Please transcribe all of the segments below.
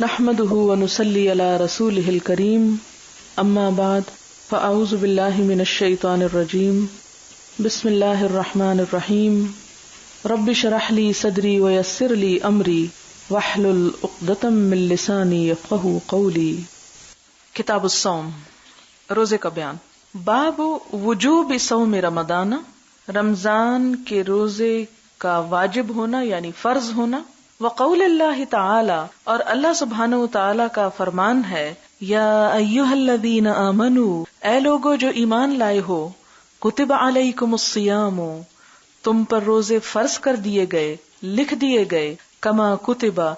نحمده ونصلي على رسوله الكريم اما بعد فاعوذ بالله من الشيطان الرجيم بسم الله الرحمن الرحيم رب اشرح لي صدري ويسر لي امري واحلل عقدة من لساني يفقهوا قولي۔ کتاب الصوم، روزے کا بیان۔ باب وجوب صوم رمضان، رمضان کے روزے کا واجب ہونا یعنی فرض ہونا۔ وقول اللہ تعالی، اور اللہ سبحانہ وتعالی کا فرمان ہے، یا ایھا الذین آمنوا، اے لوگو جو ایمان لائے ہو، کتب علیکم الصیام، تم پر روزے فرض کر دیے گئے، لکھ دیے گئے، کما کتبا،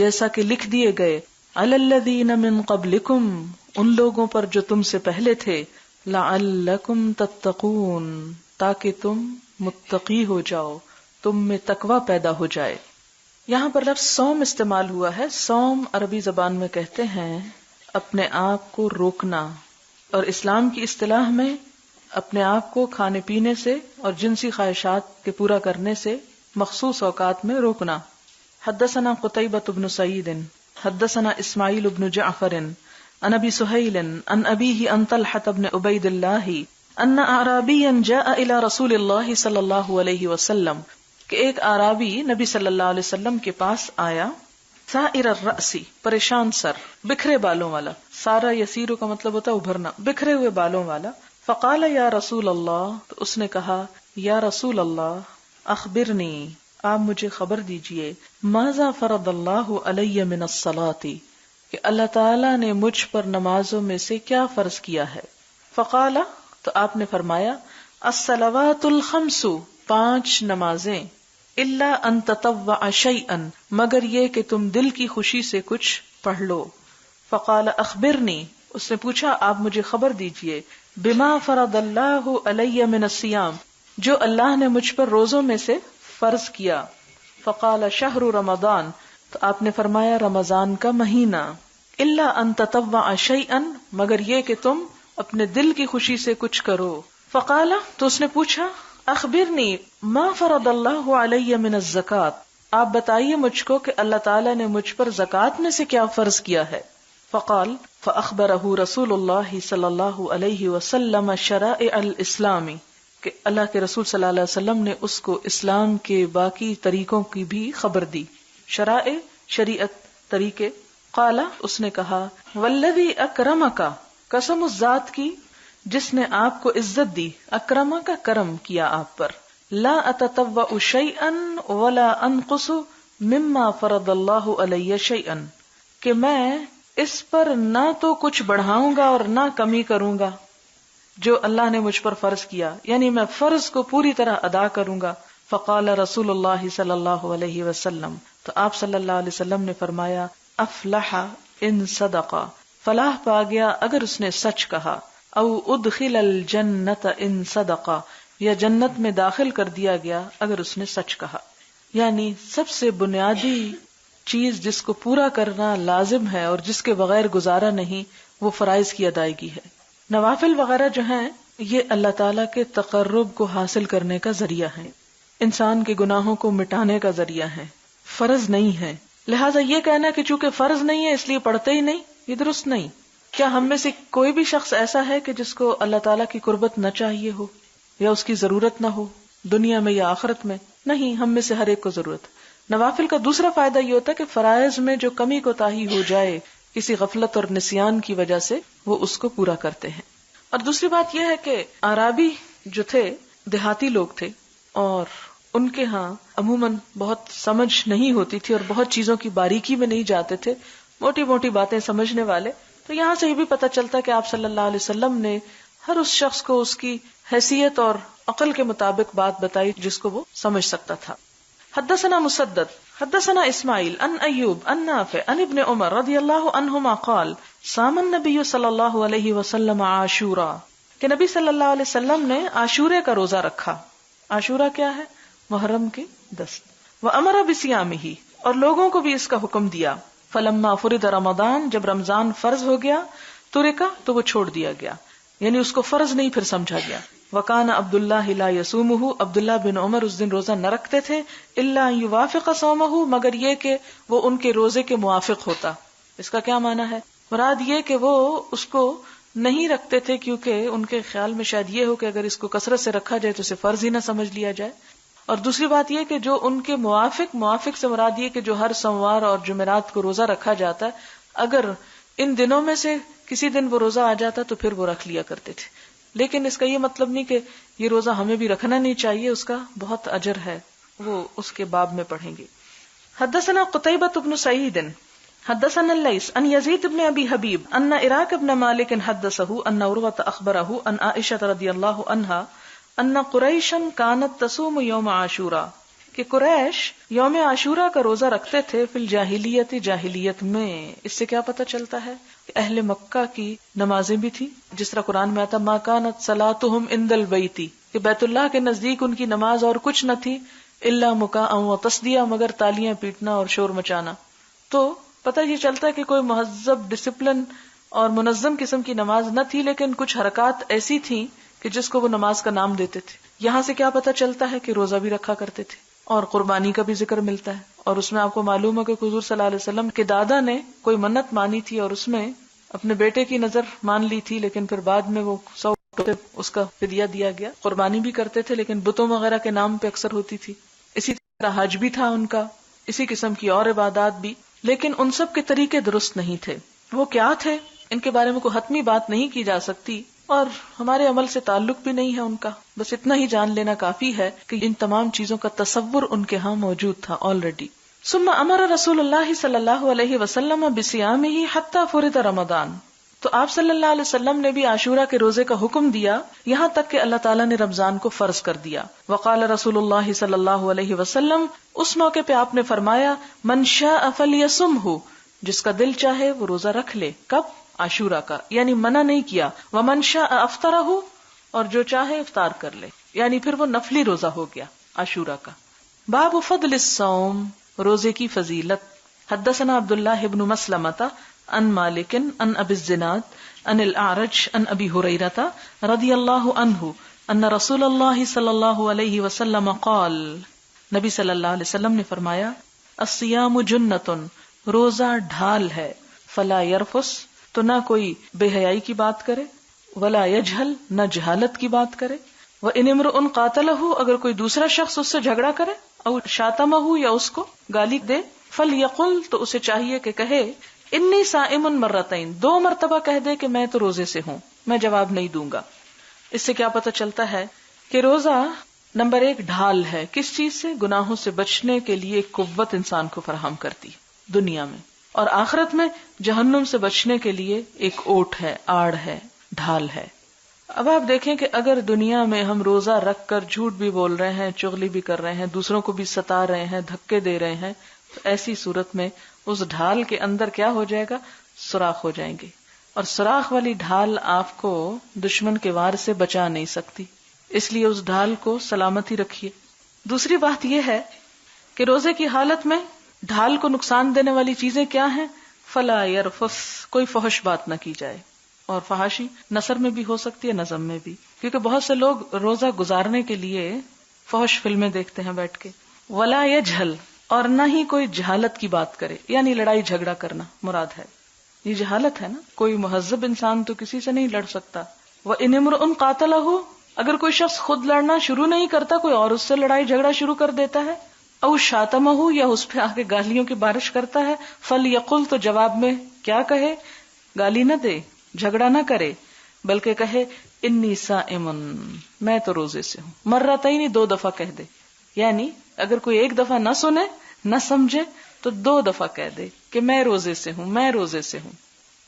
جیسا کہ لکھ دیے گئے، علی الذین من قبلکم، ان لوگوں پر جو تم سے پہلے تھے، لعلکم تتقون، تاکہ تم متقی ہو جاؤ، تم میں تقوی پیدا ہو جائے۔ یہاں پر لفظ صوم استعمال ہوا ہے۔ صوم عربی زبان میں کہتے ہیں اپنے آپ کو روکنا، اور اسلام کی اصطلاح میں اپنے آپ کو کھانے پینے سے اور جنسی خواہشات کے پورا کرنے سے مخصوص اوقات میں روکنا۔ حدثنا قتیبۃ بن سعید حدثنا اسماعیل بن جعفر عن ابی سہیل عن ابیہ عن طلحۃ بن عبید اللہ ان اعرابیا جاء الى رسول اللہ صلی اللہ علیہ وسلم، کہ ایک اعرابی نبی صلی اللہ علیہ وسلم کے پاس آیا، سائر الرأس، پریشان سر، بکھرے بالوں والا، سارا یسیرو کا مطلب ہوتا ہے ابھرنا، بکھرے ہوئے بالوں والا۔ فقال یا رسول اللہ، تو اس نے کہا یا رسول اللہ، اخبرنی، آپ مجھے خبر دیجئے، ماذا فرض اللہ علی من الصلاۃ، کہ اللہ تعالیٰ نے مجھ پر نمازوں میں سے کیا فرض کیا ہے۔ فقال، تو آپ نے فرمایا، الصلوات الخمس، 5 نمازیں، الا ان تطوع شیئا، مگر یہ کہ تم دل کی خوشی سے کچھ پڑھ لو۔ فقال اخبرنی، اس نے پوچھا آپ مجھے خبر دیجئے، بما فرض اللہ علی من الصیام، جو اللہ نے مجھ پر روزوں میں سے فرض کیا۔ فقال شہر رمضان، تو آپ نے فرمایا رمضان کا مہینہ، الا ان تطوع شیئا، مگر یہ کہ تم اپنے دل کی خوشی سے کچھ کرو۔ فقال، تو اس نے پوچھا اخبرنی ما فرض اللہ علی من الزکاۃ، آپ بتائیے مجھ کو کہ اللہ تعالیٰ نے مجھ پر زکوٰۃ میں سے کیا فرض کیا ہے۔ فقال، فاخبرہ رسول اللہ صلی اللہ علیہ وسلم شرائع الاسلام، کہ اللہ کے رسول صلی اللہ علیہ وسلم نے اس کو اسلام کے باقی طریقوں کی بھی خبر دی۔ شرائع، شریعت، طریقے۔ قال، اس نے کہا، والذی اکرمک، قسم اس ذات کی جس نے آپ کو عزت دی، اکرما کا کرم کیا آپ پر، لا اتطوع شیئا ولا انقص مما فرض اللہ علی شیئا، کہ میں اس پر نہ تو کچھ بڑھاؤں گا اور نہ کمی کروں گا جو اللہ نے مجھ پر فرض کیا، یعنی میں فرض کو پوری طرح ادا کروں گا۔ فقال رسول اللہ صلی اللہ علیہ وسلم، تو آپ صلی اللہ علیہ وسلم نے فرمایا، افلح ان صدق، فلاح پا گیا اگر اس نے سچ کہا، او ادخل الجنت ان صدق، یا جنت میں داخل کر دیا گیا اگر اس نے سچ کہا۔ یعنی سب سے بنیادی چیز جس کو پورا کرنا لازم ہے اور جس کے بغیر گزارا نہیں، وہ فرائض کی ادائیگی ہے۔ نوافل وغیرہ جو ہیں یہ اللہ تعالیٰ کے تقرب کو حاصل کرنے کا ذریعہ ہے، انسان کے گناہوں کو مٹانے کا ذریعہ ہے، فرض نہیں ہے۔ لہٰذا یہ کہنا کہ چونکہ فرض نہیں ہے اس لیے پڑھتے ہی نہیں، یہ درست نہیں۔ کیا ہم میں سے کوئی بھی شخص ایسا ہے کہ جس کو اللہ تعالیٰ کی قربت نہ چاہیے ہو یا اس کی ضرورت نہ ہو، دنیا میں یا آخرت میں؟ نہیں، ہم میں سے ہر ایک کو ضرورت۔ نوافل کا دوسرا فائدہ یہ ہوتا ہے کہ فرائض میں جو کمی کوتاہی ہو جائے کسی غفلت اور نسیان کی وجہ سے، وہ اس کو پورا کرتے ہیں۔ اور دوسری بات یہ ہے کہ اعرابی جو تھے دیہاتی لوگ تھے، اور ان کے ہاں عموماً بہت سمجھ نہیں ہوتی تھی اور بہت چیزوں کی باریکی میں نہیں جاتے تھے، موٹی موٹی باتیں سمجھنے والے۔ تو یہاں سے یہ بھی پتہ چلتا ہے کہ آپ صلی اللہ علیہ وسلم نے ہر اس شخص کو اس کی حیثیت اور عقل کے مطابق بات بتائی جس کو وہ سمجھ سکتا تھا۔ حدثنا مسدد حدثنا اسماعیل عن ایوب عن نافع عن ابن عمر رضی اللہ عنہما قال صام النبی صلی اللہ علیہ وسلم عاشورا، کہ نبی صلی اللہ علیہ وسلم نے عاشورے کا روزہ رکھا۔ عاشورہ کیا ہے؟ محرم کے 10۔ وامر بصیامہ، اور لوگوں کو بھی اس کا حکم دیا۔ فلما فرض رمضان، جب رمضان فرض ہو گیا، ترکا، تو وہ چھوڑ دیا گیا، یعنی اس کو فرض نہیں پھر سمجھا گیا۔ وکان عبداللہ لا یصومہ، عبداللہ بن عمر اس دن روزہ نہ رکھتے تھے، الا ان یوافق صومہ، مگر یہ کہ وہ ان کے روزے کے موافق ہوتا، اس کا کیا معنی ہے؟ مراد یہ کہ وہ اس کو نہیں رکھتے تھے کیونکہ ان کے خیال میں شاید یہ ہو کہ اگر اس کو کثرت سے رکھا جائے تو اسے فرض ہی نہ سمجھ لیا جائے. اور دوسری بات یہ کہ جو ان کے موافق سے مراد یہ کہ جو ہر سوموار اور جمعرات کو روزہ رکھا جاتا ہے، اگر ان دنوں میں سے کسی دن وہ روزہ آ جاتا تو پھر وہ رکھ لیا کرتے تھے. لیکن اس کا یہ مطلب نہیں کہ یہ روزہ ہمیں بھی رکھنا نہیں چاہیے، اس کا بہت اجر ہے، وہ اس کے باب میں پڑھیں گے. حدثنا قتيبة بن سعيد حدثنا الليث عن يزيد بن ابي حبيب ان عراق بن مالك حدثه ان عروة اخبره ان عائشة رضي الله عنها ان قريشا كانت تصوم يوم عاشوراء، کہ قریش یوم عاشورہ کا روزہ رکھتے تھے فی الجاہلیت، جاہلیت میں. اس سے کیا پتہ چلتا ہے کہ اہل مکہ کی نمازیں بھی تھی، جس طرح قرآن میں آتا ما كانت صلاتهم عند البيت، کہ بیت اللہ کے نزدیک ان کی نماز اور کچھ نہ تھی الا مکاء و تصدیہ، مگر تالیاں پیٹنا اور شور مچانا. تو پتہ یہ چلتا ہے کہ کوئی مہذب، ڈسپلن اور منظم قسم کی نماز نہ تھی، لیکن کچھ حرکات ایسی تھیں کہ جس کو وہ نماز کا نام دیتے تھے. یہاں سے کیا پتہ چلتا ہے کہ روزہ بھی رکھا کرتے تھے اور قربانی کا بھی ذکر ملتا ہے. اور اس میں آپ کو معلوم ہے کہ حضور صلی اللہ علیہ وسلم کے دادا نے کوئی منت مانی تھی اور اس میں اپنے بیٹے کی نظر مان لی تھی، لیکن پھر بعد میں وہ 100 اس کا فدیہ دیا گیا. قربانی بھی کرتے تھے لیکن بتوں وغیرہ کے نام پہ اکثر ہوتی تھی. اسی طرح حج بھی تھا ان کا، اسی قسم کی اور عبادات بھی، لیکن ان سب کے طریقے درست نہیں تھے. وہ کیا تھے ان کے بارے میں کوئی حتمی بات نہیں کی جا سکتی اور ہمارے عمل سے تعلق بھی نہیں ہے ان کا. بس اتنا ہی جان لینا کافی ہے کہ ان تمام چیزوں کا تصور ان کے ہاں موجود تھا آلریڈی. ثم امر رسول اللہ صلی اللہ علیہ وسلم بصیامہ حتی فرض رمضان، تو آپ صلی اللہ علیہ وسلم نے بھی عاشورہ کے روزے کا حکم دیا یہاں تک کہ اللہ تعالیٰ نے رمضان کو فرض کر دیا. وقال رسول اللہ صلی اللہ علیہ وسلم، اس موقع پہ آپ نے فرمایا من شاء فلیصمہ، جس کا دل چاہے وہ روزہ رکھ لے. کب؟ عاشورہ کا، یعنی منع نہیں کیا. ومن شاء افطرہ، اور جو چاہے افطار کر لے، یعنی پھر وہ نفلی روزہ ہو گیا عاشورہ کا. باب فضل الصوم، روزے کی فضیلت. حدثنا عبداللہ بن مسلمۃ عن مالک عن ابی الزناد عن الاعرج عن ابی ہریرہ رضی اللہ عنہ ان رسول اللہ صلی اللہ علیہ وسلم قال، نبی صلی اللہ علیہ وسلم نے فرمایا الصیام جنۃ، روزہ ڈھال ہے. فلا یرفس، تو نہ کوئی بے حیائی کی بات کرے، ولا یجہل، نہ جہالت کی بات کرے. وان امرؤ قاتلہ، اگر کوئی دوسرا شخص اس سے جھگڑا کرے، او شاتمہ، یا اس کو گالی دے، فلیقل، تو اسے چاہیے کہ کہے انی صائم مرتین، 2 مرتبہ کہہ دے کہ میں تو روزے سے ہوں، میں جواب نہیں دوں گا. اس سے کیا پتہ چلتا ہے کہ روزہ نمبر 1 ڈھال ہے. کس چیز سے؟ گناہوں سے بچنے کے لیے ایک قوت انسان کو فراہم کرتی دنیا میں، اور آخرت میں جہنم سے بچنے کے لیے ایک اوٹ ہے، آڑ ہے، ڈھال ہے. اب آپ دیکھیں کہ اگر دنیا میں ہم روزہ رکھ کر جھوٹ بھی بول رہے ہیں، چغلی بھی کر رہے ہیں، دوسروں کو بھی ستا رہے ہیں، دھکے دے رہے ہیں، تو ایسی صورت میں اس ڈھال کے اندر کیا ہو جائے گا؟ سوراخ ہو جائیں گے. اور سوراخ والی ڈھال آپ کو دشمن کے وار سے بچا نہیں سکتی، اس لیے اس ڈھال کو سلامت ہی رکھیے. دوسری بات یہ ہے کہ روزے کی حالت میں ڈھال کو نقصان دینے والی چیزیں کیا ہیں؟ فلا یرفس، کوئی فحش بات نہ کی جائے. اور فحاشی نثر میں بھی ہو سکتی ہے، نظم میں بھی، کیونکہ بہت سے لوگ روزہ گزارنے کے لیے فحش فلمیں دیکھتے ہیں بیٹھ کے. ولا یجہل، اور نہ ہی کوئی جہالت کی بات کرے، یعنی لڑائی جھگڑا کرنا مراد ہے. یہ جہالت ہے نا، کوئی مہذب انسان تو کسی سے نہیں لڑ سکتا. وَإِنِ امْرُؤٌ قَاتَلَهُ، اگر کوئی شخص خود لڑنا شروع نہیں کرتا، کوئی اور اس سے لڑائی جھگڑا شروع کر دیتا ہے، او شاتمہ، یا اس پہ آگے گالیوں کی بارش کرتا ہے، فَلْيَقُلْ، تو جواب میں کیا کہے؟ گالی نہ دے، جھگڑا نہ کرے، بلکہ کہے انی صائم، میں تو روزے سے ہوں. مرتین، 2 دفعہ کہہ دے. یعنی اگر کوئی 1 دفعہ نہ سنے، نہ سمجھے، تو 2 دفعہ کہہ دے کہ میں روزے سے ہوں، میں روزے سے ہوں.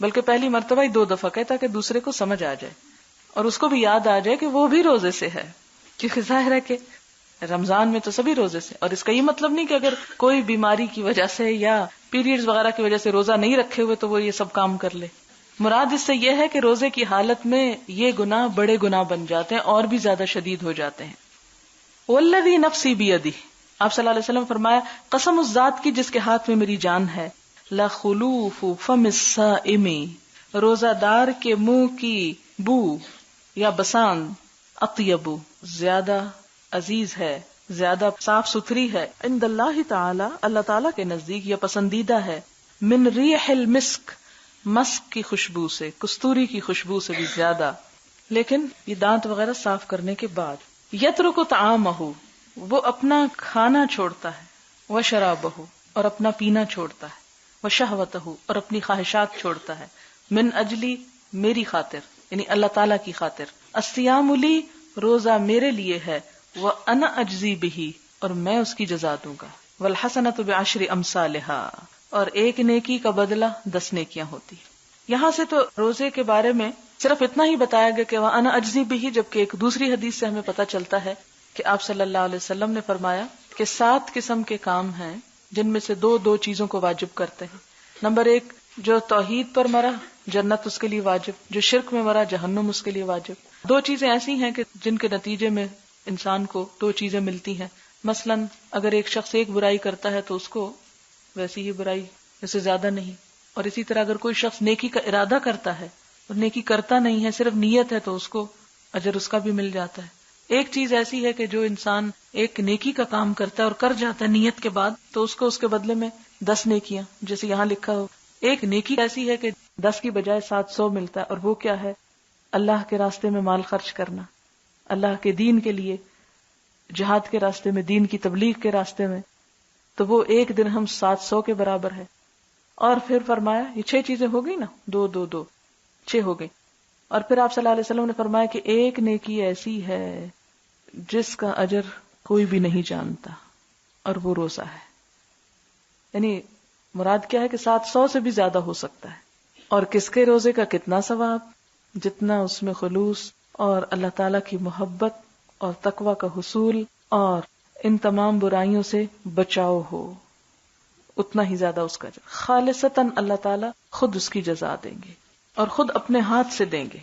بلکہ پہلی مرتبہ ہی 2 دفعہ کہے تاکہ دوسرے کو سمجھ آ جائے اور اس کو بھی یاد آ جائے کہ وہ بھی روزے سے ہے. کیونکہ ظاہر ہے کہ رمضان میں تو سبھی روزے سے، اور اس کا یہ مطلب نہیں کہ اگر کوئی بیماری کی وجہ سے یا پیریڈز وغیرہ کی وجہ سے روزہ نہیں رکھے ہوئے تو وہ یہ سب کام کر لے. مراد اس سے یہ ہے کہ روزے کی حالت میں یہ گناہ بڑے گناہ بن جاتے ہیں اور بھی زیادہ شدید ہو جاتے ہیں. والذی نفسی بیدہ، آپ صلی اللہ علیہ وسلم فرمایا قسم اس ذات کی جس کے ہاتھ میں میری جان ہے، لخلوف فم الصائم، روزہ دار کے منہ کی بو یا بسان، اطیب، زیادہ عزیز ہے، زیادہ صاف ستھری ہے، عند اللہ تعالی، اللہ تعالی کے نزدیک، یا پسندیدہ ہے، من ریح المسک، مسک کی خوشبو سے، کستوری کی خوشبو سے بھی زیادہ، لیکن یہ دانت وغیرہ صاف کرنے کے بعد. یترک طعامہ، وہ اپنا کھانا چھوڑتا ہے، وشرابہ، اور اپنا پینا چھوڑتا ہے، وشہوتہ، اور اپنی خواہشات چھوڑتا ہے، من اجلی، میری خاطر، یعنی اللہ تعالی کی خاطر. الصیام لی، روزہ میرے لیے ہے، وانا اجزی بہ، اور میں اس کی جزا دوں گا. والحسنۃ بعشر امثالها، اور ایک نیکی کا بدلہ 10 نیکیاں ہوتی. یہاں سے تو روزے کے بارے میں صرف اتنا ہی بتایا گیا کہ وانا اجزی بہ، جبکہ ایک دوسری حدیث سے ہمیں پتہ چلتا ہے کہ آپ صلی اللہ علیہ وسلم نے فرمایا کہ 7 قسم کے کام ہیں جن میں سے دو چیزوں کو واجب کرتے ہیں. نمبر 1، جو توحید پر مرا جنت اس کے لیے واجب، جو شرک میں مرا جہنم اس کے لیے واجب. 2 چیزیں ایسی ہیں کہ جن کے نتیجے میں انسان کو 2 چیزیں ملتی ہیں. مثلا اگر ایک شخص ایک برائی کرتا ہے تو اس کو ویسی ہی برائی، اس سے زیادہ نہیں. اور اسی طرح اگر کوئی شخص نیکی کا ارادہ کرتا ہے اور نیکی کرتا نہیں ہے، صرف نیت ہے، تو اس کو اجر اس کا بھی مل جاتا ہے. ایک چیز ایسی ہے کہ جو انسان ایک نیکی کا کام کرتا ہے اور کر جاتا ہے نیت کے بعد، تو اس کو اس کے بدلے میں 10 نیکیاں، جیسے یہاں لکھا ہو. ایک نیکی ایسی ہے کہ 10 کی بجائے 700 ملتا ہے، اور وہ کیا ہے؟ اللہ کے راستے میں مال خرچ کرنا، اللہ کے دین کے لیے، جہاد کے راستے میں، دین کی تبلیغ کے راستے میں. تو وہ 1 درہم 700 کے برابر ہے. اور پھر فرمایا یہ 6 چیزیں ہو گئی نا، 2 2 2 6 ہو گئی. اور پھر آپ صلی اللہ علیہ وسلم نے فرمایا کہ ایک نیکی ایسی ہے جس کا اجر کوئی بھی نہیں جانتا، اور وہ روزہ ہے. یعنی مراد کیا ہے کہ 700 سے بھی زیادہ ہو سکتا ہے. اور کس کے روزے کا کتنا ثواب؟ جتنا اس میں خلوص اور اللہ تعالی کی محبت اور تقوی کا حصول اور ان تمام برائیوں سے بچاؤ ہو، اتنا ہی زیادہ اس کا اجر. خالصتاً اللہ تعالی خود اس کی جزا دیں گے اور خود اپنے ہاتھ سے دیں گے.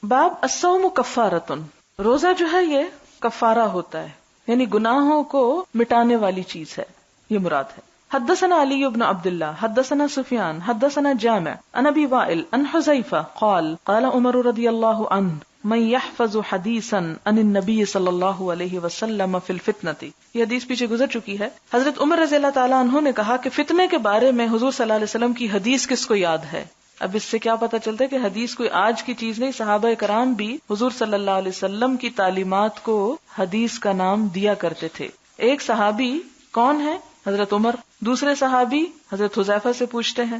باب الصوم کفارۃ، روزہ جو ہے یہ کفارہ ہوتا ہے، یعنی گناہوں کو مٹانے والی چیز ہے، یہ مراد ہے. حدثنا علی بن عبد اللہ حدثنا سفیان حدثنا جامع عن ابی وائل عن حذیفہ قال قال عمر رضی اللہ عنہ من يحفظ حدیثا عن النبی صلی اللہ علیہ وسلم فی الفتنۃ. یہ حدیث پیچھے گزر چکی ہے. حضرت عمر رضی اللہ تعالیٰ عنہ نے کہا کہ فتنے کے بارے میں حضور صلی اللہ علیہ وسلم کی حدیث کس کو یاد ہے. اب اس سے کیا پتہ چلتا ہے کہ حدیث کوئی آج کی چیز نہیں. صحابہ کرام بھی حضور صلی اللہ علیہ وسلم کی تعلیمات کو حدیث کا نام دیا کرتے تھے. ایک صحابی کون ہے؟ حضرت عمر. دوسرے صحابی حضرت حذیفہ سے پوچھتے ہیں،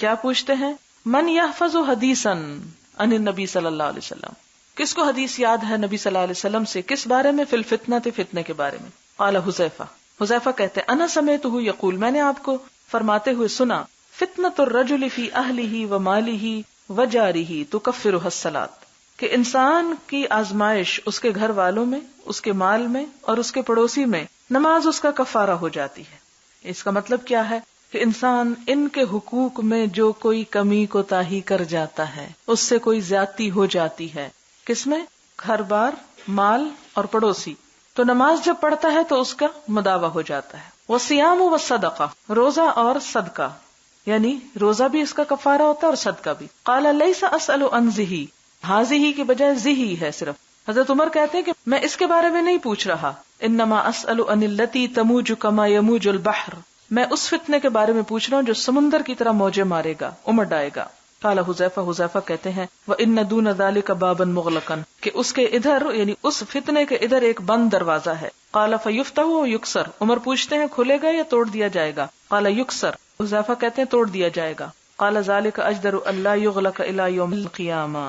کیا پوچھتے ہیں؟ من یحفظ حدیثا عن النبی صلی اللہ علیہ وسلم، کس کو حدیث یاد ہے نبی صلی اللہ علیہ وسلم سے، کس بارے میں؟ فی الفتنۃ، فتنے کے بارے میں. قال حذیفہ، حذیفہ کہتے انا سمعتہ یقول، میں نے آپ کو فرماتے ہوئے سنا، فتنۃ الرجل فی اہلہ ومالہ وجارہ تکفرہ الصلاۃ، کہ انسان کی آزمائش اس کے گھر والوں میں، اس کے مال میں اور اس کے پڑوسی میں، نماز اس کا کفارہ ہو جاتی ہے. اس کا مطلب کیا ہے کہ انسان ان کے حقوق میں جو کوئی کمی کوتاہی کر جاتا ہے، اس سے کوئی زیادتی ہو جاتی ہے، کس میں؟ گھر بار، مال اور پڑوسی، تو نماز جب پڑھتا ہے تو اس کا مداوع ہو جاتا ہے. والصیام والصدقہ، روزہ اور صدقہ، یعنی روزہ بھی اس کا کفارہ ہوتا ہے اور صدقہ بھی. قال لیس اسأل عن ذہ، ہاذہ کی بجائے ذہ ہے صرف. حضرت عمر کہتے ہیں کہ میں اس کے بارے میں نہیں پوچھ رہا، انما اسأل عن التی تموج کما یموج البحر، میں اس فتنے کے بارے میں پوچھ رہا ہوں جو سمندر کی طرح موجیں مارے گا، امڑ ڈائے گا. قال حذیفہ، حذیفہ کہتے ہیں وان دون ذلک بابا مغلقا، کہ اس کے ادھر یعنی اس فتنے کے ادھر ایک بند دروازہ ہے. قال فیفتح ویکسر، عمر پوچھتے ہیں کھلے گا یا توڑ دیا جائے گا؟ قال یکسر، حذیفہ کہتے ہیں توڑ دیا جائے گا. قال ذلک اجدر الا یغلق الی یوم القیامہ،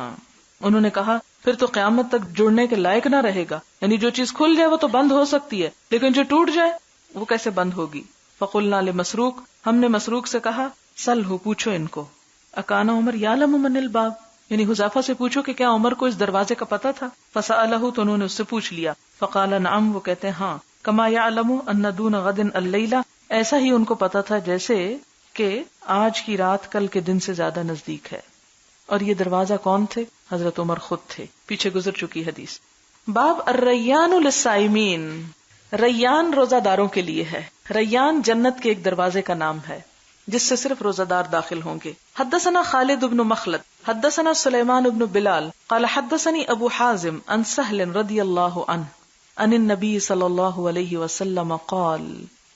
انہوں نے کہا پھر تو قیامت تک جڑنے کے لائق نہ رہے گا، یعنی جو چیز کھل جائے وہ تو بند ہو سکتی ہے، لیکن جو ٹوٹ جائے وہ کیسے بند ہوگی؟ فقلنا لمسروق، ہم نے مسروق سے کہا سلہ، پوچھو ان کو، اکانا عمر یعلم من الباب، یعنی حذیفہ سے پوچھو کہ کیا عمر کو اس دروازے کا پتہ تھا؟ فسألہ، تو انہوں نے اس سے پوچھ لیا. فقال نعم، وہ کہتے ہیں ہاں. کما یعلم ان دون غد اللیلہ، ایسا ہی ان کو پتا تھا جیسے کہ آج کی رات کل کے دن سے زیادہ نزدیک ہے. اور یہ دروازہ کون تھے؟ حضرت عمر خود تھے، پیچھے گزر چکی حدیث. باب الریان للصائمین، ریان روزہ داروں کے لیے ہے. ریان جنت کے ایک دروازے کا نام ہے جس سے صرف روزہ دار داخل ہوں گے. حدثنا خالد بن مخلد حدثنا سلیمان بن بلال قال حدثني ابو حازم عن سهل رضی اللہ عنہ عن النبی صلی اللہ علیہ وسلم قال،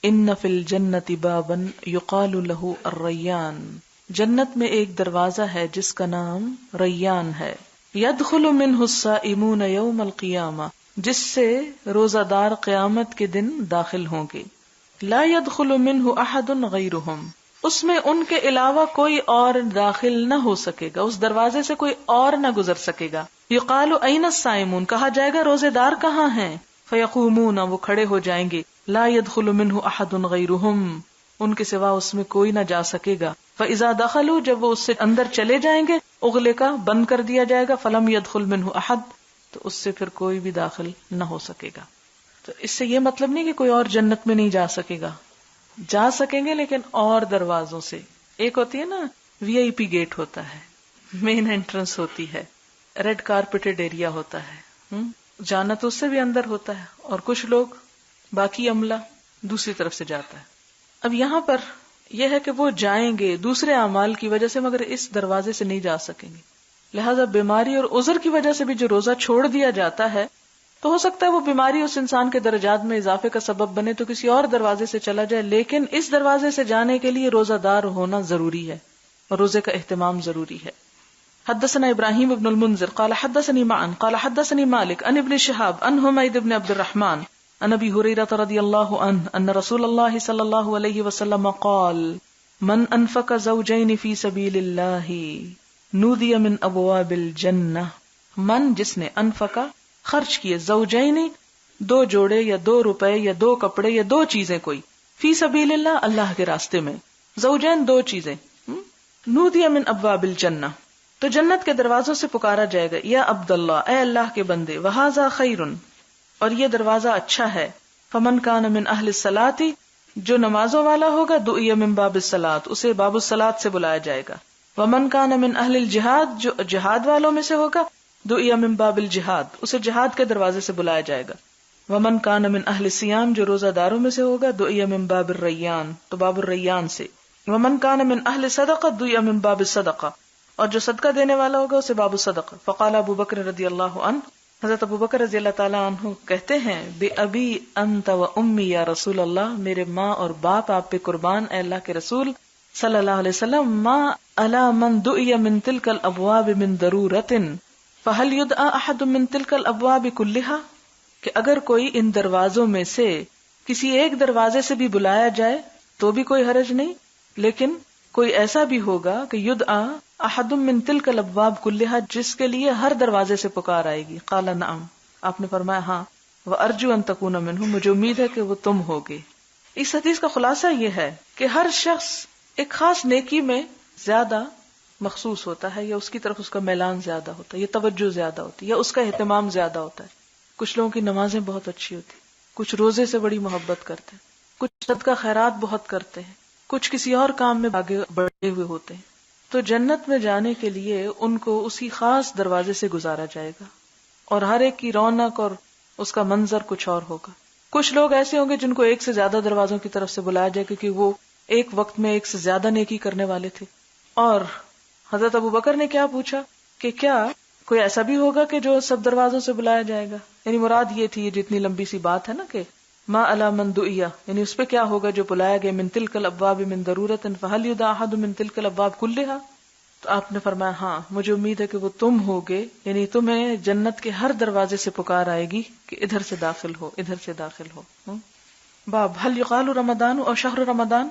ان فی الجنۃ بابا یقال لہ الریان، جنت میں ایک دروازہ ہے جس کا نام ریان ہے، یدخل منہ الصائمون یوم القیامہ، جس سے روزہ دار قیامت کے دن داخل ہوں گے، لا يدخل منہ احد غیرہم، اس میں ان کے علاوہ کوئی اور داخل نہ ہو سکے گا، اس دروازے سے کوئی اور نہ گزر سکے گا۔ یقال این الصائمون، کہا جائے گا روزے دار کہاں ہیں؟ فیقومون، وہ کھڑے ہو جائیں گے، لا يدخل منہ احد غیرہم، ان کے سوا اس میں کوئی نہ جا سکے گا۔ فاذا دخلوا، جب وہ اس سے اندر چلے جائیں گے، اغلقا، بند کر دیا جائے گا، فلم يدخل منہ احد، تو اس سے پھر کوئی بھی داخل نہ ہو سکے گا۔ تو اس سے یہ مطلب نہیں کہ کوئی اور جنت میں نہیں جا سکے گا، جا سکیں گے لیکن اور دروازوں سے۔ ایک ہوتی ہے نا وی آئی پی گیٹ ہوتا ہے، مین انٹرنس ہوتی ہے، ریڈ کارپیٹڈ ایریا ہوتا ہے، جانا تو اس سے بھی اندر ہوتا ہے، اور کچھ لوگ باقی عملہ دوسری طرف سے جاتا ہے۔ اب یہاں پر یہ ہے کہ وہ جائیں گے دوسرے اعمال کی وجہ سے، مگر اس دروازے سے نہیں جا سکیں گے۔ لہذا بیماری اور عذر کی وجہ سے بھی جو روزہ چھوڑ دیا جاتا ہے، تو ہو سکتا ہے وہ بیماری اس انسان کے درجات میں اضافے کا سبب بنے تو کسی اور دروازے سے چلا جائے، لیکن اس دروازے سے جانے کے لیے روزہ دار ہونا ضروری ہے اور روزے کا اہتمام ضروری ہے۔ حدثنا ابراہیم ابن المنذر قال حدثني معن قال حدثني مالك عن ابن شهاب عن حمید بن عبد الرحمن عن ابی ہریرہ رضی اللہ عنہ ان رسول اللہ صلی اللہ علیہ وسلم قال من انفق زوجین فی سبیل اللہ نودی من ابواب الجنہ، من جس نے انفقا خرچ کیے، زوجین دو جوڑے یا 2 روپے یا 2 کپڑے یا 2 چیزیں کوئی، فی سبیل اللہ اللہ کے راستے میں، زوجین 2 چیزیں، نودی من ابواب الجنہ، تو جنت کے دروازوں سے پکارا جائے گا، یا عبداللہ، اے اللہ کے بندے، وہذا خیر، اور یہ دروازہ اچھا ہے، فمن کان من اہل الصلاۃ، جو نمازوں والا ہوگا، دعی من باب الصلاۃ، اسے باب الصلاۃ سے بلایا جائے گا، ومن کان من اہل الجہاد، جو جہاد والوں میں سے ہوگا، دعی من باب الجہاد، اسے جہاد کے دروازے سے بلایا جائے گا، ومن کان من اہل الصیام، جو روزہ داروں میں سے ہوگا، دعی من باب الریان، تو باب الریان سے، ومن کان من اہل صدقہ، دعی من باب الصدقہ، اور جو صدقہ دینے والا ہوگا اسے باب الصدقہ۔ فقال ابو بکر رضی اللہ عنہ، حضرت ابو بکر رضی اللہ تعالیٰ عنہ کہتے ہیں، بے ابی انت و امی یا رسول اللہ، میرے ماں اور باپ آپ پہ قربان اے اللہ کے رسول صلی اللہ علیہ وسلم، ما الا من دعی من تلک الابواب من ضرورت فہل یدعى احد من تلک الابواب کلہا، کہ اگر کوئی ان دروازوں میں سے کسی ایک دروازے سے بھی بلایا جائے تو بھی کوئی حرج نہیں، لیکن کوئی ایسا بھی ہوگا کہ یدعى احد من تلک الابواب کلہا، جس کے لیے ہر دروازے سے پکار آئے گی، قال نعم، آپ نے فرمایا ہاں، وارجو ان تکون منہ، مجھے امید ہے کہ وہ تم ہوگے۔ اس حدیث کا خلاصہ یہ ہے کہ ہر شخص ایک خاص نیکی میں زیادہ مخصوص ہوتا ہے، یا اس کی طرف اس کا میلان زیادہ ہوتا ہے، یا توجہ زیادہ ہوتی ہے، یا اس کا اہتمام زیادہ ہوتا ہے۔ کچھ لوگوں کی نمازیں بہت اچھی ہوتی، کچھ روزے سے بڑی محبت کرتے ہیں، کچھ صدقہ خیرات بہت کرتے ہیں، کچھ کسی اور کام میں آگے بڑھے ہوئے ہوتے ہیں۔ تو جنت میں جانے کے لیے ان کو اسی خاص دروازے سے گزارا جائے گا، اور ہر ایک کی رونق اور اس کا منظر کچھ اور ہوگا۔ کچھ لوگ ایسے ہوں گے جن کو ایک سے زیادہ دروازوں کی طرف سے بلایا جائے، کیونکہ وہ ایک وقت میں ایک سے زیادہ نیکی کرنے والے تھے۔ اور حضرت ابو بکر نے کیا پوچھا کہ کیا کوئی ایسا بھی ہوگا کہ جو سب دروازوں سے بلایا جائے گا؟ یعنی مراد یہ تھی، جتنی لمبی سی بات ہے نا کہ ما الا من دعیا، یعنی اس پہ کیا ہوگا جو بلایا گیا، من تلک الابواب من ضرورت فہل یدعى احد من تلک الابواب کلہا، تو آپ نے فرمایا ہاں، مجھے امید ہے کہ وہ تم ہوگے، یعنی تمہیں جنت کے ہر دروازے سے پکار آئے گی کہ ادھر سے داخل ہو، ادھر سے داخل ہو۔ باب هل یقال رمضان اور شہر رمضان،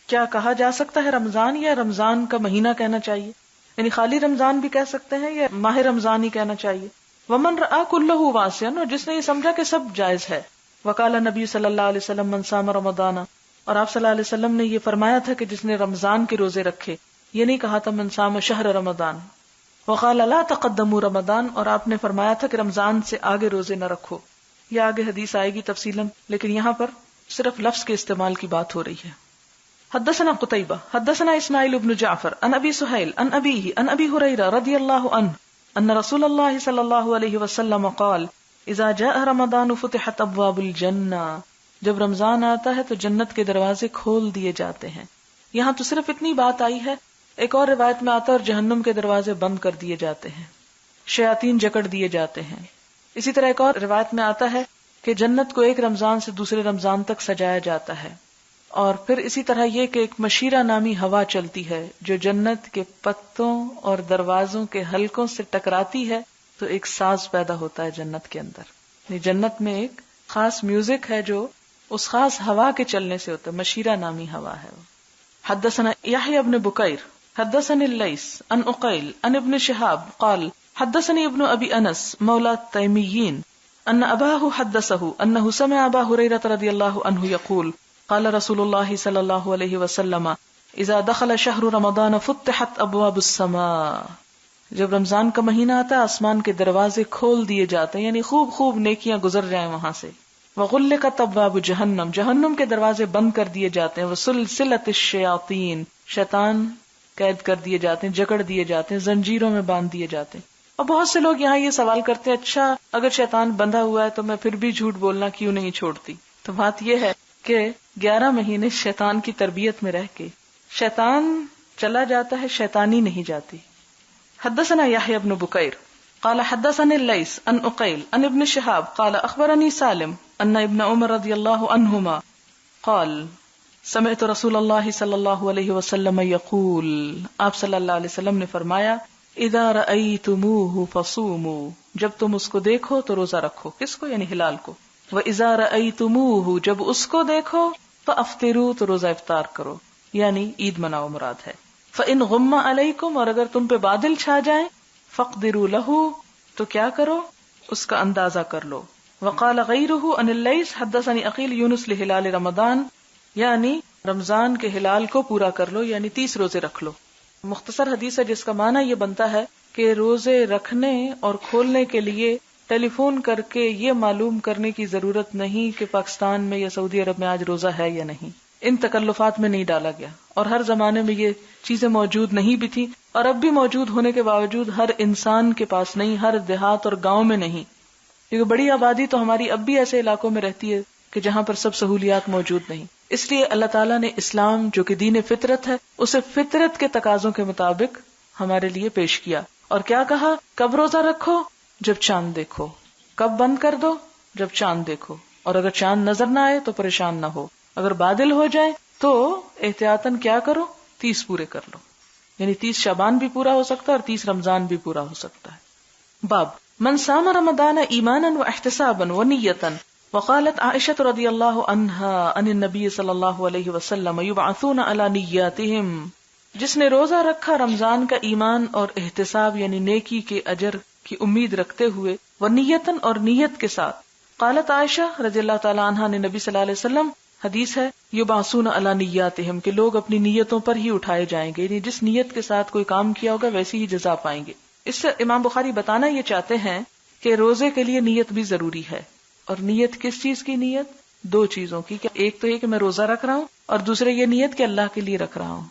کیا کہا جا سکتا ہے رمضان، یا رمضان کا مہینہ کہنا چاہیے، یعنی خالی رمضان بھی کہہ سکتے ہیں یا ماہ رمضان ہی کہنا چاہیے۔ ومن رأى كله واسعا، اور جس نے یہ سمجھا کہ سب جائز ہے۔ وقال نبی صلی اللہ علیہ وسلم من صام رمضان، اور آپ صلی اللہ علیہ وسلم نے یہ فرمایا تھا کہ جس نے رمضان کے روزے رکھے، یہ نہیں کہا تھا من صام شہر رمضان۔ وقال لا تقدموا رمضان، اور آپ نے فرمایا تھا کہ رمضان سے آگے روزے نہ رکھو۔ یہ آگے حدیث آئے گی تفصیلاً، لیکن یہاں پر صرف لفظ کے استعمال کی بات ہو رہی ہے۔ حدثنا قتيبة حدثنا اسماعيل بن جعفر عن ابي سهيل عن ابيه عن ابي هريره رضي الله عنه ان رسول الله صلى الله عليه وسلم قال اذا جاء رمضان فتحت ابواب الجنة، جب رمضان آتا ہے تو جنت کے دروازے کھول دیے جاتے ہیں۔ یہاں تو صرف اتنی بات آئی ہے، ایک اور روایت میں آتا ہے اور جہنم کے دروازے بند کر دیے جاتے ہیں، شیاطین جکڑ دیے جاتے ہیں۔ اسی طرح ایک اور روایت میں آتا ہے کہ جنت کو ایک رمضان سے دوسرے رمضان تک سجایا جاتا ہے۔ اور پھر اسی طرح یہ کہ ایک مشیرہ نامی ہوا چلتی ہے جو جنت کے پتوں اور دروازوں کے حلقوں سے ٹکراتی ہے تو ایک ساز پیدا ہوتا ہے جنت کے اندر. یعنی جنت میں ایک خاص میوزک ہے جو اس خاص ہوا کے چلنے سے ہوتا ہے، مشیرہ نامی ہوا ہے. حدثنا یحیی بن بکیر حدثني الليث عن عقيل عن ابن شهاب قال حدثني ابن ابي انس مولى التيميين ان اباه حدثه انه سمع ابا هريره رضي الله عنه يقول قال رسول الله صلى الله عليه وسلم اذا دخل شهر رمضان فتحت ابواب السماء. جب رمضان کا مہینہ آتا ہے آسمان کے دروازے کھول دیے جاتے ہیں، یعنی خوب خوب نیکیاں گزر جائیں وہاں سے. وغلقت ابواب جہنم، جہنم کے دروازے بند کر دیے جاتے ہیں. وسلسلت الشیاطین، شیطان قید کر دیے جاتے ہیں، جکڑ دیے جاتے ہیں، زنجیروں میں باندھ دیے جاتے ہیں. اور بہت سے لوگ یہاں یہ سوال کرتے ہیں اچھا اگر شیطان بندھا ہوا ہے تو میں پھر بھی جھوٹ بولنا کیوں نہیں چھوڑتی؟ تو بات یہ ہے کہ 11 مہینے شیطان کی تربیت میں رہ کے شیطان چلا جاتا ہے، شیطانی نہیں جاتی. حدثنا یحیی بن بکیر قال حدثني الليث عن عقيل عن ابن شهاب قال اخبرني سالم ان ابن عمر رضی اللہ عنہما قال سمعت رسول اللہ صلی اللہ علیہ وسلم یقول، آپ صلی اللہ علیہ وسلم نے فرمایا اذا رأیتموہ فصوموا، جب تم اس کو دیکھو تو روزہ رکھو. کس کو؟ یعنی ہلال کو. وَإِذَا رَأَيْتُمُوهُ، جب اس کو دیکھو فَأَفْطِرُوا، تو روزہ افطار کرو، یعنی عید مناؤ مراد ہے. فَإِنْ غُمَّ عَلَيْكُمْ، اور اگر تم پہ بادل چھا جائیں، فَاقْدِرُوا لَهُ، تو کیا کرو؟ اس کا اندازہ کر لو. وقال غیرہ عن الليث حدثني عقیل یونس لہلال رمضان، یعنی رمضان کے ہلال کو پورا کر لو، یعنی 30 روزے رکھ لو. مختصر حدیث ہے جس کا معنی یہ بنتا ہے کہ روزے رکھنے اور کھولنے کے لیے ٹیلی فون کر کے یہ معلوم کرنے کی ضرورت نہیں کہ پاکستان میں یا سعودی عرب میں آج روزہ ہے یا نہیں. ان تکلفات میں نہیں ڈالا گیا، اور ہر زمانے میں یہ چیزیں موجود نہیں بھی تھی، اور اب بھی موجود ہونے کے باوجود ہر انسان کے پاس نہیں، ہر دیہات اور گاؤں میں نہیں، کیونکہ بڑی آبادی تو ہماری اب بھی ایسے علاقوں میں رہتی ہے کہ جہاں پر سب سہولیات موجود نہیں. اس لیے اللہ تعالیٰ نے اسلام جو کہ دین فطرت ہے اسے فطرت کے تقاضوں کے مطابق ہمارے لیے پیش کیا. اور کیا کہا؟ کب روزہ رکھو؟ جب چاند دیکھو. کب بند کر دو؟ جب چاند دیکھو. اور اگر چاند نظر نہ آئے تو پریشان نہ ہو. اگر بادل ہو جائے تو احتیاطاً کیا کرو؟ 30 پورے کر لو. یعنی 30 شعبان بھی پورا ہو سکتا ہے اور 30 رمضان بھی پورا ہو سکتا ہے. باب من صام رمضان ایمانا واحتسابا ونیتا. وقالت عائشة رضی اللہ عنہا عن النبی صلی اللہ علیہ وسلم یبعثون علی نیاتہم، جس نے روزہ رکھا رمضان کا ایمان اور احتساب یعنی نیکی کے اجر کی امید رکھتے ہوئے، ونیتن اور نیت کے ساتھ. قالت عائشہ رضی اللہ تعالی عنہا نے نبی صلی اللہ علیہ وسلم، حدیث ہے یبعثون علی نیاتہم، کہ لوگ اپنی نیتوں پر ہی اٹھائے جائیں گے، یعنی جس نیت کے ساتھ کوئی کام کیا ہوگا ویسی ہی جزا پائیں گے. اس سے امام بخاری بتانا یہ چاہتے ہیں کہ روزے کے لیے نیت بھی ضروری ہے. اور نیت کس چیز کی نیت؟ 2 چیزوں کی، کہ ایک تو یہ کہ میں روزہ رکھ رہا ہوں، اور دوسرے یہ نیت کہ اللہ کے لیے رکھ رہا ہوں،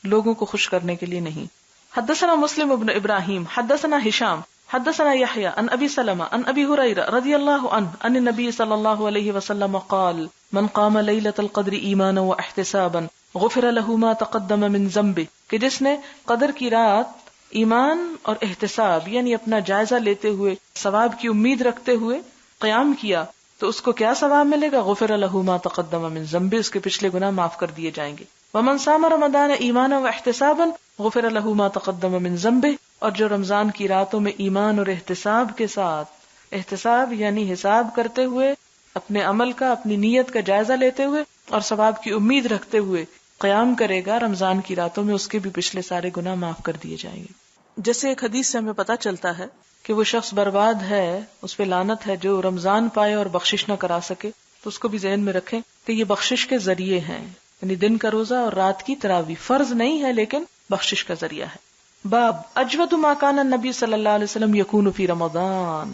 لوگوں کو خوش کرنے کے لیے نہیں. حدثنا مسلم ابن ابراہیم حدثنا ہشام حدثنا یحیی عن ابی سلمہ عن ابی ہریرہ رضی اللہ عنہ عن النبی صلی اللہ علیہ وسلم قال من قام لیلۃ القدر ایمانا واحتسابا غفر له ما تقدم من ذنبه، کہ جس نے قدر کی رات ایمان اور احتساب یعنی اپنا جائزہ لیتے ہوئے ثواب کی امید رکھتے ہوئے قیام کیا تو اس کو کیا ثواب ملے گا؟ غفر له ما تقدم من ذنبه، اس کے پچھلے گناہ معاف کر دیے جائیں گے. ومن صام رمضان ایمانا واحتسابا غفر له ما تقدم من ذنبه، اور جو رمضان کی راتوں میں ایمان اور احتساب کے ساتھ، احتساب یعنی حساب کرتے ہوئے، اپنے عمل کا، اپنی نیت کا جائزہ لیتے ہوئے اور ثواب کی امید رکھتے ہوئے قیام کرے گا رمضان کی راتوں میں، اس کے بھی پچھلے سارے گناہ معاف کر دیے جائیں گے. جیسے ایک حدیث سے ہمیں پتہ چلتا ہے کہ وہ شخص برباد ہے، اس پہ لعنت ہے جو رمضان پائے اور بخشش نہ کرا سکے، تو اس کو بھی ذہن میں رکھیں کہ یہ بخشش کے ذریعے ہیں، یعنی دن کا روزہ اور رات کی تراویح فرض نہیں ہے لیکن بخشش کا ذریعہ ہے. باب اجود ما کان النبی صلی اللہ علیہ وسلم یکون فی رمضان،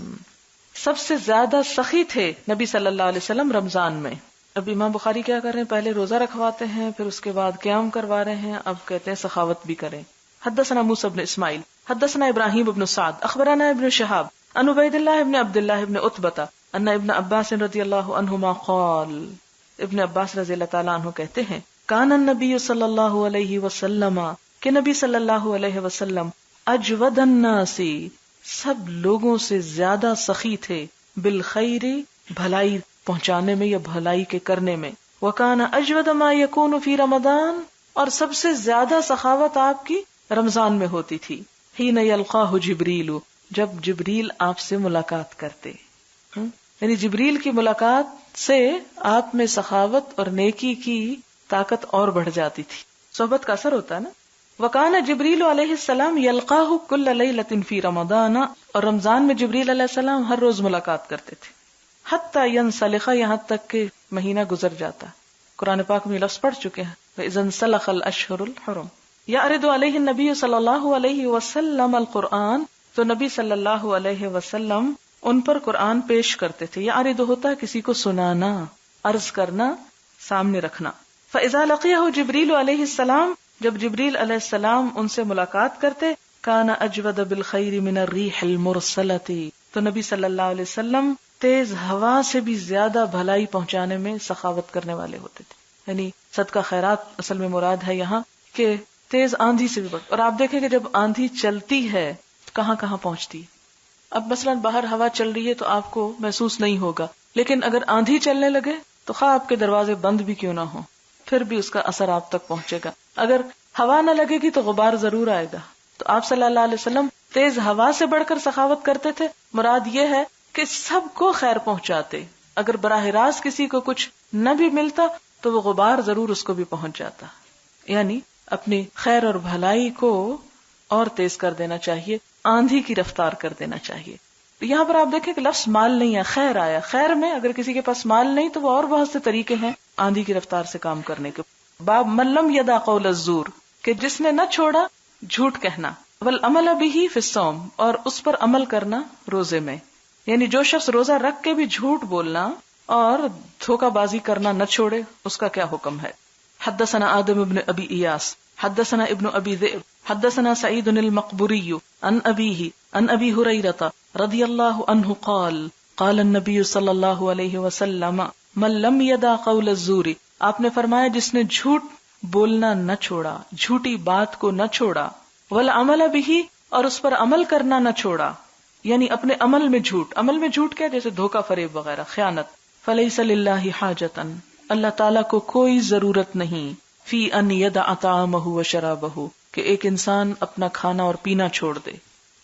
سب سے زیادہ سخی تھے نبی صلی اللہ علیہ وسلم رمضان میں. اب امام بخاری کیا کر رہے ہیں؟ پہلے روزہ رکھواتے ہیں، پھر اس کے بعد قیام کروا رہے ہیں، اب کہتے ہیں سخاوت بھی کریں. حدثنا موسیٰ بن اسماعیل حدثنا ابراہیم بن سعد اخبرنا ابن شہاب عن عبید اللہ بن عبد اللہ بن عتبہ ان ابن عباس رضی اللہ عنہما قال، ابن عباس رضی اللہ تعالیٰ عنہ کہتے ہیں کان النبی صلی اللہ علیہ وسلم، کہ نبی صلی اللہ علیہ وسلم اجود الناس، سب لوگوں سے زیادہ سخی تھے، بالخیر، بھلائی پہنچانے میں یا بھلائی کے کرنے میں، وَكَانَ أَجْوَدَ مَا يَكُونُ فِي رَمَضَانَ، اور سب سے زیادہ سخاوت آپ کی رمضان میں ہوتی تھی. حِينَ يَلْقَاهُ جِبْرِيلُ، جب جبریل آپ سے ملاقات کرتے. یعنی جبریل کی ملاقات سے آپ میں سخاوت اور نیکی کی طاقت اور بڑھ جاتی تھی. صحبت کا اثر ہوتا ہے نا. وَكَانَ جبریل علیہ السلام يَلْقَاهُ كُلَّ لَيْلَةٍ فِي رَمَضَانَ، اور رمضان میں جبریل علیہ السلام ہر روز ملاقات کرتے تھے. حتی ينسلخ، یہاں تک کہ مہینہ گزر جاتا. قرآن پاک میں لفظ پڑھ چکے ہیں وَإِذَا انسلخ الْأَشْهُرُ الْحُرُمُ. يَعْرِضُ عَلَيْهِ النَّبِيُّ صلی اللہ علیہ وسلم القرآن، تو نبی صلی اللہ علیہ وسلم ان پر قرآن پیش کرتے تھے. یعرض ہوتا ہے کسی کو سنانا، عرض کرنا، سامنے رکھنا. فَإِذَا لَقِيَهُ جبریل علیہ السلام، جب جبریل علیہ السلام ان سے ملاقات کرتے، كَانَ أَجْوَدَ بِالْخَيْرِ مِنَ الرِّيحِ الْمُرْسَلَةِ، تو نبی صلی اللہ علیہ وسلم تیز ہوا سے بھی زیادہ بھلائی پہنچانے میں سخاوت کرنے والے ہوتے تھے. یعنی صدقہ خیرات اصل میں مراد ہے یہاں کہ تیز آندھی سے بھی بڑھ. اور آپ دیکھیں کہ جب آندھی چلتی ہے کہاں کہاں پہنچتی. اب مثلا باہر ہوا چل رہی ہے تو آپ کو محسوس نہیں ہوگا، لیکن اگر آندھی چلنے لگے تو خواہ آپ کے دروازے بند بھی کیوں نہ ہوں پھر بھی اس کا اثر آپ تک پہنچے گا. اگر ہوا نہ لگے گی تو غبار ضرور آئے گا. تو آپ صلی اللہ علیہ وسلم تیز ہوا سے بڑھ کر سخاوت کرتے تھے. مراد یہ ہے کہ سب کو خیر پہنچاتے. اگر براہ راست کسی کو کچھ نہ بھی ملتا تو وہ غبار ضرور اس کو بھی پہنچ جاتا. یعنی اپنی خیر اور بھلائی کو اور تیز کر دینا چاہیے، آندھی کی رفتار کر دینا چاہیے. یہاں پر آپ دیکھیں کہ لفظ مال نہیں ہے، خیر آیا. خیر میں اگر کسی کے پاس مال نہیں تو وہ اور بہت سے طریقے ہیں آندھی کی رفتار سے کام کرنے کے. باب من لم یدع قول الزور، کہ جس نے نہ چھوڑا جھوٹ کہنا. والعمل به فی الصوم، اور اس پر عمل کرنا روزے میں. یعنی جو شخص روزہ رکھ کے بھی جھوٹ بولنا اور دھوکہ بازی کرنا نہ چھوڑے اس کا کیا حکم ہے. حدثنا آدم بن ابی ایاس حدثنا ابن ابی ذئب حدثنا سعید المقبری عن ابیہ عن ابی ہریرہ رضی اللہ عنہ قال قال النبی صلی اللہ علیہ وسلم من لم یدع قول الزور، آپ نے فرمایا جس نے جھوٹ بولنا نہ چھوڑا، جھوٹی بات کو نہ چھوڑا. والعمل به، اور اس پر عمل کرنا نہ چھوڑا. یعنی اپنے عمل میں جھوٹ. عمل میں جھوٹ کیا؟ جیسے دھوکہ فریب وغیرہ، خیانت. فلیس للہ حاجۃ، اللہ تعالیٰ کو کوئی ضرورت نہیں. فی ان یدع طعامہ وشرابہ، کہ ایک انسان اپنا کھانا اور پینا چھوڑ دے.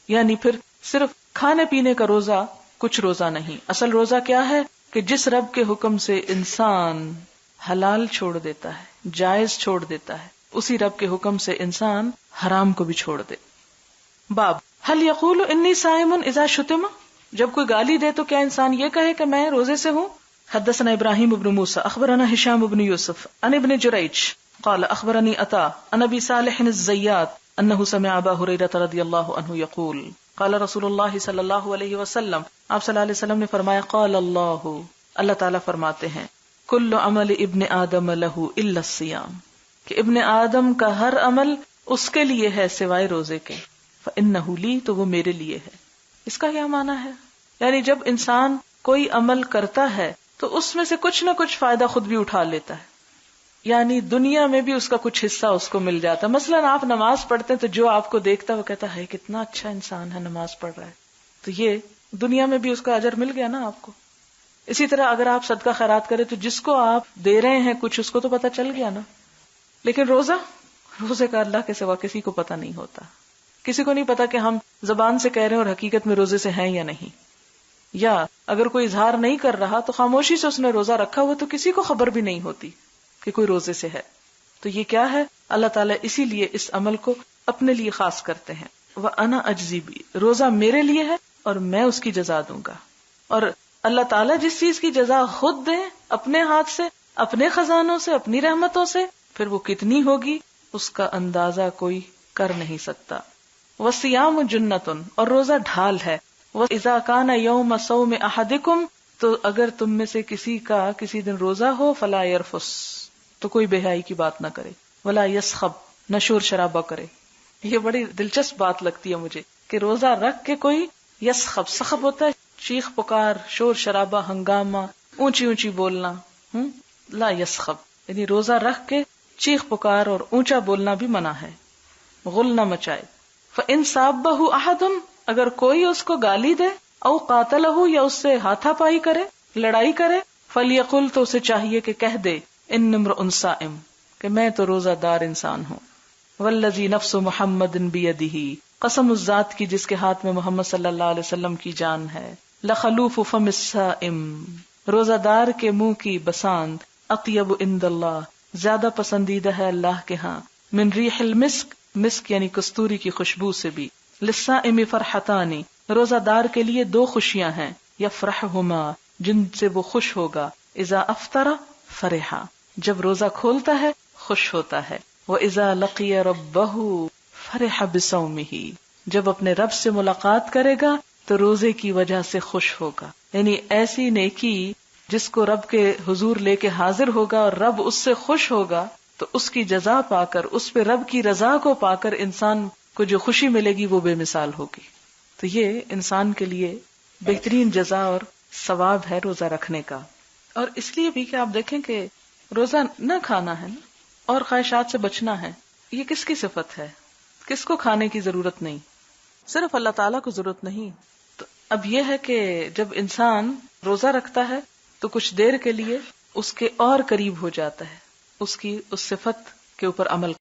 یعنی پھر صرف کھانے پینے کا روزہ کچھ روزہ نہیں. اصل روزہ کیا ہے کہ جس رب کے حکم سے انسان حلال چھوڑ دیتا ہے، جائز چھوڑ دیتا ہے، اسی رب کے حکم سے انسان حرام کو بھی چھوڑ دے. باب هل یقول انی صائم اذا شتم، جب کوئی گالی دے تو کیا انسان یہ کہے کہ میں روزے سے ہوں. حدثنا ابراہیم بن موسیٰ اخبرنا ہشام بن یوسف عن ابن جریج قال اخبرنی عطاء عن ابی صالح الزیات انه سمع ابا ہریرہ رضی اللہ عنہ یقول قال رسول اللہ صلی اللہ علیہ وسلم، آپ صلی اللہ علیہ وسلم نے فرمایا قال اللہ، اللہ تعالیٰ فرماتے ہیں کل عمل ابن آدم لہ الا الصیام، کہ ابن آدم کا ہر عمل اس کے لیے ہے سوائے روزے کے. فإنہ لی، تو وہ میرے لیے ہے. اس کا کیا معنی ہے؟ یعنی جب انسان کوئی عمل کرتا ہے تو اس میں سے کچھ نہ کچھ فائدہ خود بھی اٹھا لیتا ہے. یعنی دنیا میں بھی اس کا کچھ حصہ اس کو مل جاتا ہے. مثلا آپ نماز پڑھتے ہیں تو جو آپ کو دیکھتا ہے وہ کہتا ہے کتنا اچھا انسان ہے، نماز پڑھ رہا ہے، تو یہ دنیا میں بھی اس کا اجر مل گیا نا آپ کو. اسی طرح اگر آپ صدقہ خیرات کریں تو جس کو آپ دے رہے ہیں کچھ اس کو تو پتہ چل گیا نا. لیکن روزے کا اللہ کے سوا کسی کو پتہ نہیں ہوتا. کسی کو نہیں پتا کہ ہم زبان سے کہہ رہے ہیں اور حقیقت میں روزے سے ہیں یا نہیں. یا اگر کوئی اظہار نہیں کر رہا تو خاموشی سے اس نے روزہ رکھا ہوا تو کسی کو خبر بھی نہیں ہوتی کہ کوئی روزے سے ہے. تو یہ کیا ہے؟ اللہ تعالیٰ اسی لیے اس عمل کو اپنے لیے خاص کرتے ہیں. وَأَنَا أَجْزِي بِهِ، روزہ میرے لیے ہے اور میں اس کی جزا دوں گا. اور اللہ تعالیٰ جس چیز کی جزا خود دیں اپنے ہاتھ سے، اپنے خزانوں سے، اپنی رحمتوں سے، پھر وہ کتنی ہوگی اس کا اندازہ کوئی کر نہیں سکتا. وَالصِّيَامُ جُنَّةٌ، اور روزہ ڈھال ہے. وَإِذَا كَانَ يَوْمَ صَوْمِ أَحَدِكُمْ، تو اگر تم میں سے کسی کا کسی دن روزہ ہو، فَلَا يَرْفُسْ، تو کوئی بے حیائی کی بات نہ کرے. وَلَا يَسْخَبْ، نہ شور شرابہ کرے. یہ بڑی دلچسپ بات لگتی ہے مجھے کہ روزہ رکھ کے کوئی یسخب، سخب ہوتا ہے چیخ پکار، شور شرابہ، ہنگامہ، اونچی اونچی بولنا. لا یسخب، یعنی روزہ رکھ کے چیخ پکار اور اونچا بولنا بھی منع ہے. غل نہ مچائے. فَإِن صَابَّهُ أَحَدٌ، اگر کوئی اس کو گالی دے، او قاتلہ، یا اس سے ہاتھا پائی کرے، لڑائی کرے، فَلْيَقُلْ، تو اسے چاہیے کہ کہہ دے، ان امرؤ صائم، کہ میں تو روزہ دار انسان ہوں. والذی نفس محمد بیدہ، قسم اس ذات کی جس کے ہاتھ میں محمد صلی اللہ علیہ وسلم کی جان ہے. لخلوف فم الصائم، روزہ دار کے منہ کی بساند اطیب عند اللہ، زیادہ پسندیدہ ہے اللہ کے ہاں. من ریح المسک، مسک یعنی کستوری کی خوشبو سے بھی. للصائم فرحتان، روزہ دار کے لیے دو خوشیاں ہیں. یفرحہما، جن سے وہ خوش ہوگا. اذا افطر فرحا، جب روزہ کھولتا ہے خوش ہوتا ہے. وَإِذَا لَقِيَ رَبَّهُ فَرِحَ بِصَوْمِهِ، جب اپنے رب سے ملاقات کرے گا تو روزے کی وجہ سے خوش ہوگا. یعنی ایسی نیکی جس کو رب کے حضور لے کے حاضر ہوگا اور رب اس سے خوش ہوگا، تو اس کی جزا پا کر، اس پہ رب کی رضا کو پا کر انسان کو جو خوشی ملے گی وہ بے مثال ہوگی. تو یہ انسان کے لیے بہترین جزا اور ثواب ہے روزہ رکھنے کا. اور اس لیے بھی کہ آپ دیکھیں کہ روزہ نہ کھانا ہے نا، اور خواہشات سے بچنا ہے. یہ کس کی صفت ہے؟ کس کو کھانے کی ضرورت نہیں؟ صرف اللہ تعالیٰ کو ضرورت نہیں. تو اب یہ ہے کہ جب انسان روزہ رکھتا ہے تو کچھ دیر کے لیے اس کے اور قریب ہو جاتا ہے، اس کی اس صفت کے اوپر عمل